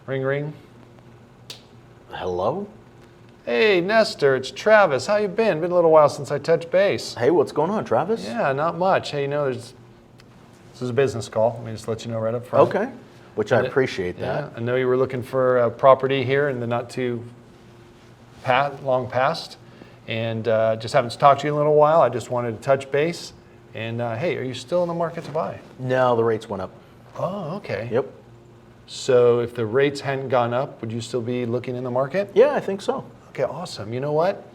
Ring, ring. Hello? Hey, Nestor, it's Travis. How you been? Been a little while since I touched base. Hey, what's going on, Travis? Yeah, not much. Hey, this is a business call. Let me just let you know right up front. Okay, which I appreciate that. Yeah, I know you were looking for a property here in the not too long past, and just haven't talked to you in a little while. I just wanted to touch base. And hey, are you still in the market to buy? No, the rates went up. Oh, okay. Yep. So if the rates hadn't gone up, would you still be looking in the market? Yeah, I think so. Okay, awesome. You know what?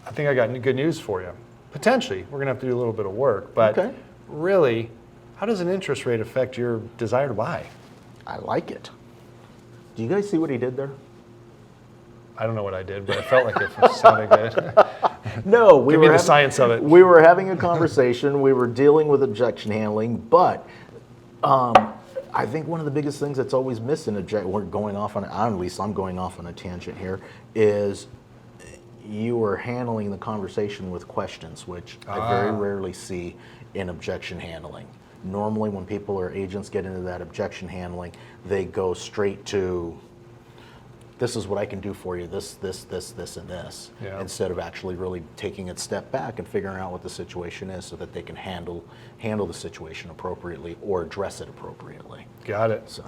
I think I got good news for you. Potentially, we're going to have to do a little bit of work, but really, how does an interest rate affect your desire to buy? I like it. Do you guys see what he did there? I don't know what I did, but I felt like it sounded good. No, we Give were me the science of it. We were having a conversation. We were dealing with objection handling, but I think one of the biggest things that's always missed in we're going off on, at least I'm going off on a tangent here, is you are handling the conversation with questions, which I very rarely see in objection handling. Normally when people or agents get into that objection handling, they go straight to, this is what I can do for you, this, and this, instead of actually really taking a step back and figuring out what the situation is so that they can handle the situation appropriately or address it appropriately. Got it. So,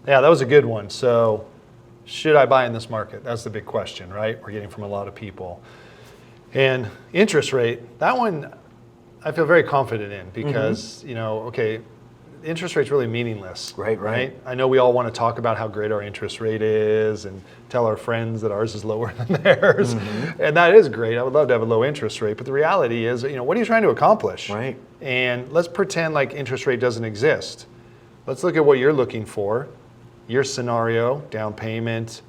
yeah, that was a good one. So should I buy in this market? That's the big question, right? We're getting from a lot of people. And interest rate, that one I feel very confident in because, interest rate's really meaningless. Right. I know we all want to talk about how great our interest rate is and tell our friends that ours is lower than theirs. And that is great. I would love to have a low interest rate. But the reality is, what are you trying to accomplish? Right. And let's pretend like interest rate doesn't exist. Let's look at what you're looking for. Your scenario, down payment,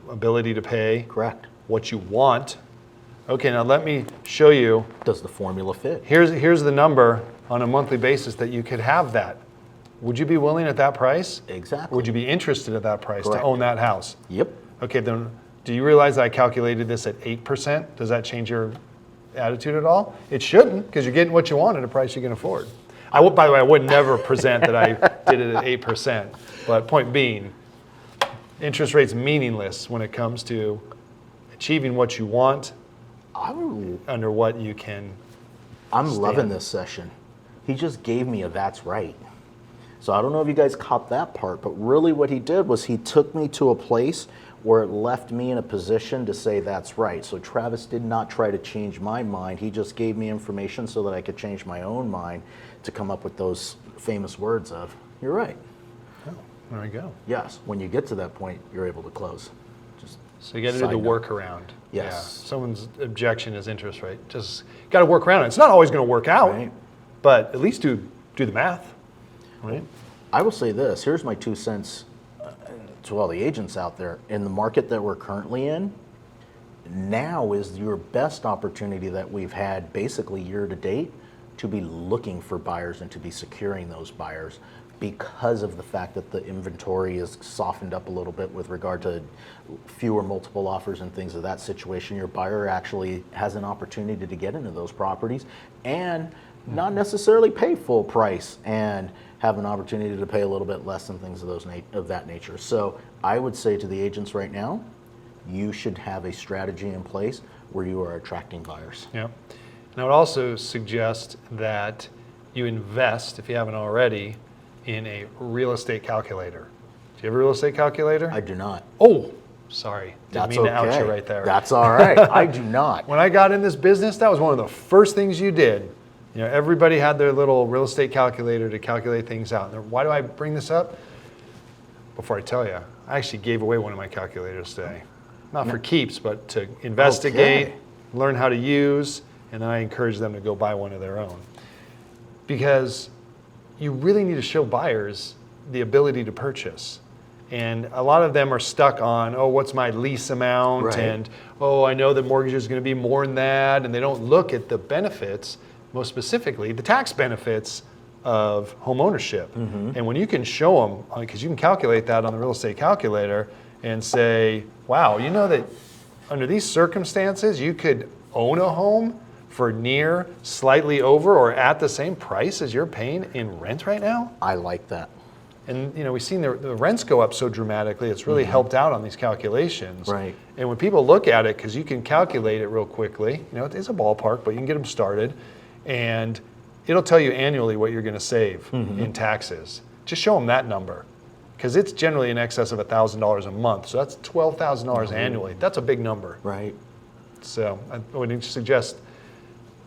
ability to pay. Correct. What you want. Okay, now let me show you. Does the formula fit? Here's the number on a monthly basis that you could have that. Would you be willing at that price? Exactly. Would you be interested at that price to own that house? Yep. Okay, then do you realize that I calculated this at 8%? Does that change your attitude at all? It shouldn't, because you're getting what you want at a price you can afford. By the way, I would never present that I did it at 8%. But point being, interest rate's meaningless when it comes to achieving what you want under what you can stand. Loving this session. He just gave me a that's right. So I don't know if you guys caught that part, but really what he did was he took me to a place where it left me in a position to say that's right. So Travis did not try to change my mind. He just gave me information so that I could change my own mind to come up with those famous words of, you're right. Oh, there we go. Yes, when you get to that point, you're able to close. So you got to do the workaround. Yes. Yeah. Someone's objection is interest rate. Just got to work around it. It's not always going to work out, but at least do the math, right? I will say this. Here's my 2 cents to all the agents out there. In the market that we're currently in, now is your best opportunity that we've had basically year to date to be looking for buyers and to be securing those buyers, because of the fact that the inventory is softened up a little bit with regard to fewer multiple offers and things of that situation. Your buyer actually has an opportunity to get into those properties and not necessarily pay full price and have an opportunity to pay a little bit less and things of that nature. So I would say to the agents right now, you should have a strategy in place where you are attracting buyers. Yeah. And I would also suggest that you invest, if you haven't already, in a real estate calculator. Do you have a real estate calculator? I do not. Oh, sorry. Didn't That's mean to okay. out you right there. That's all right. I do not. When I got in this business, that was one of the first things you did. Everybody had their little real estate calculator to calculate things out. Why do I bring this up? Before I tell you, I actually gave away one of my calculators today. Not for keeps, but to investigate, learn how to use, and then I encourage them to go buy one of their own. Because you really need to show buyers the ability to purchase. And a lot of them are stuck on, what's my lease amount? Right. And, I know the mortgage is going to be more than that. And they don't look at the benefits, most specifically, the tax benefits of home ownership. And when you can show them, because you can calculate that on the real estate calculator and say, wow, you know that under these circumstances, you could own a home for near, slightly over, or at the same price as you're paying in rent right now? I like that. And we've seen the rents go up so dramatically, it's really helped out on these calculations. Right. And when people look at it, because you can calculate it real quickly, it is a ballpark, but you can get them started, and it'll tell you annually what you're going to save in taxes. Just show them that number, because it's generally in excess of $1,000 a month. So that's $12,000 annually. That's a big number. Right. So I would suggest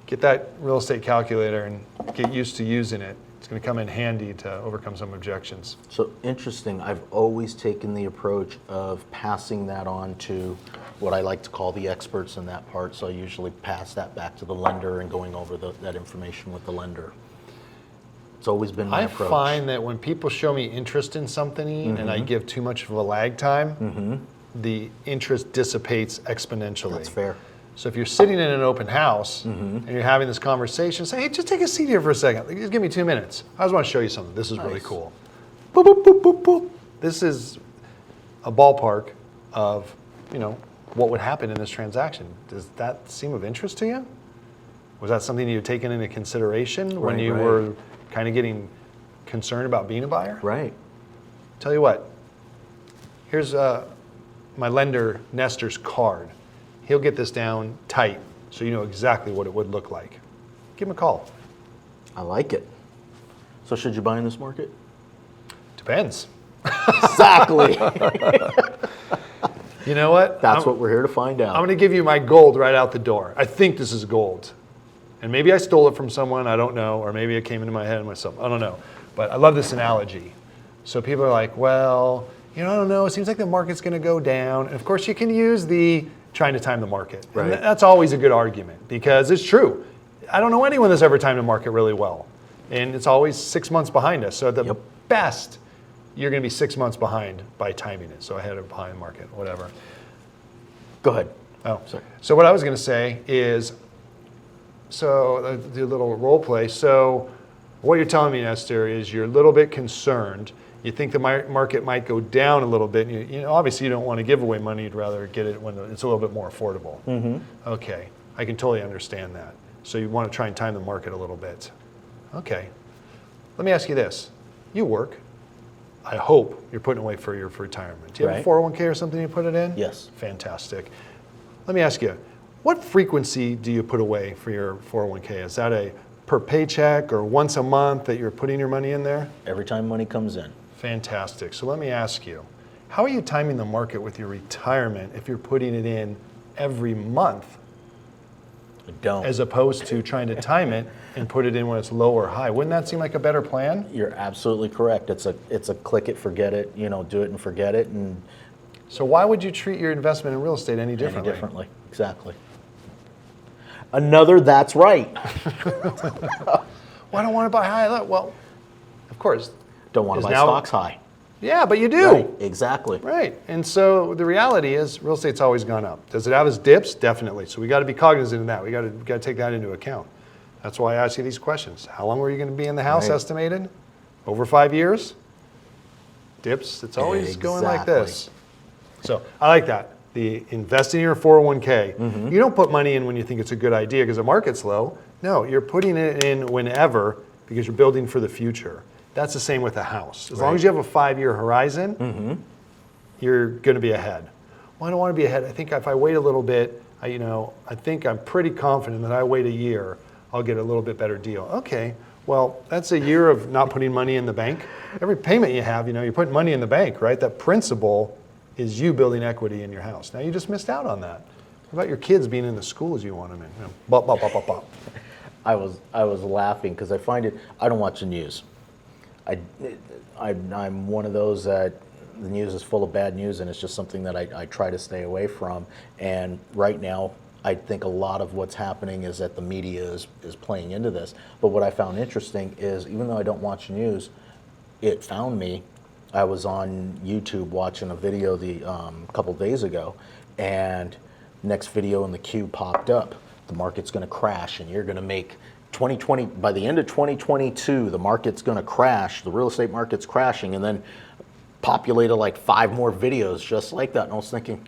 get that real estate calculator and get used to using it. It's going to come in handy to overcome some objections. So interesting. I've always taken the approach of passing that on to what I like to call the experts in that part. So I usually pass that back to the lender and going over that information with the lender. It's always been my approach. I find that when people show me interest in something and I give too much of a lag time, the interest dissipates exponentially. That's fair. So if you're sitting in an open house and you're having this conversation, say, hey, just take a seat here for a second. Just give me 2 minutes. I just want to show you something. This is really cool. Boop, boop, boop, boop, boop. This is a ballpark of, what would happen in this transaction. Does that seem of interest to you? Was that something you'd taken into consideration when you were kind of getting concerned about being a buyer? Right. Tell you what, here's my lender, Nestor's card. He'll get this down tight so you know exactly what it would look like. Give him a call. I like it. So should you buy in this market? Depends. Exactly. You know what? That's what we're here to find out. I'm going to give you my gold right out the door. I think this is gold. And maybe I stole it from someone, I don't know, or maybe it came into my head myself, I don't know. But I love this analogy. So people are like, well, I don't know, it seems like the market's going to go down. And of course, you can use the trying to time the market. Right. And that's always a good argument because it's true. I don't know anyone that's ever timed the market really well. And it's always 6 months behind us. So at the best, you're going to be 6 months behind by timing it. So ahead of behind the market, whatever. Go ahead. Oh, sorry. So what I was going to say is, so do a little role play. So what you're telling me, Nestor, is you're a little bit concerned. You think the market might go down a little bit. Obviously, you don't want to give away money. You'd rather get it when it's a little bit more affordable. Okay, I can totally understand that. So you want to try and time the market a little bit. Okay, let me ask you this. You work. I hope you're putting away for your retirement. Do you have a 401k or something you put it in? Yes. Fantastic. Let me ask you, what frequency do you put away for your 401k? Is that a per paycheck or once a month that you're putting your money in there? Every time money comes in. Fantastic. So let me ask you, how are you timing the market with your retirement if you're putting it in every month? I don't. As opposed to trying to time it and put it in when it's low or high. Wouldn't that seem like a better plan? You're absolutely correct. It's a click it, forget it, do it and forget it. And so why would you treat your investment in real estate any differently? Exactly. Another that's right. Well, I don't want to buy high. Well, of course. Don't want to buy stocks high. Yeah, but you do. Right, exactly. Right. And so the reality is real estate's always gone up. Does it have its dips? Definitely. So we got to be cognizant of that. We got to take that into account. That's why I ask you these questions. How long were you going to be in the house estimated? Over 5 years? Dips. It's always going like this. So I like that. The investing in your 401k. You don't put money in when you think it's a good idea because the market's low. No, you're putting it in whenever because you're building for the future. That's the same with a house. As long as you have a 5-year horizon, you're going to be ahead. Well, I don't want to be ahead. I think if I wait a little bit, I think I'm pretty confident that I wait a year, I'll get a little bit better deal. Okay, well, that's a year of not putting money in the bank. Every payment you have, you're putting money in the bank, right? That principle is you building equity in your house. Now you just missed out on that. What about your kids being in the schools you want them in? Bop, bop, bop, bop, bop. I was laughing because I find it. I don't watch the news. I'm one of those that the news is full of bad news, and it's just something that I try to stay away from. And right now, I think a lot of what's happening is that the media is playing into this. But what I found interesting is, even though I don't watch the news, it found me. I was on YouTube watching a video a couple days ago, and next video in the queue popped up. The market's going to crash, and you're going to make 2020 by the end of 2022. The market's going to crash. The real estate market's crashing, and then populated like 5 more videos just like that. And I was thinking,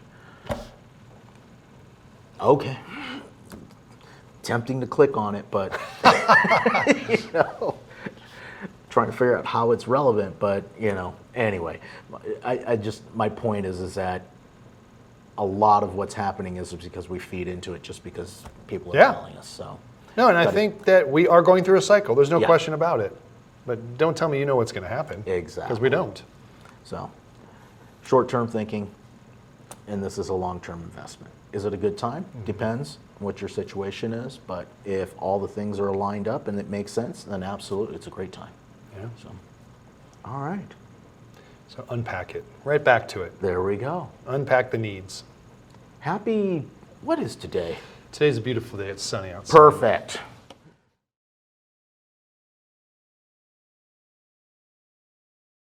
okay, tempting to click on it, but trying to figure out how it's relevant, but anyway, my point is that a lot of what's happening is because we feed into it just because people are telling us. So no, and I think that we are going through a cycle. There's no Yeah. question about it. But don't tell me you know what's going to happen. Exactly. Because we don't. So short-term thinking, and this is a long-term investment. Is it a good time? Depends on what your situation is, but if all the things are lined up and it makes sense, then absolutely, it's a great time. Yeah. So, all right, So unpack it. Right back to it. there we go. Unpack the needs. Happy, what is today? Today's a beautiful day. It's sunny outside. Perfect.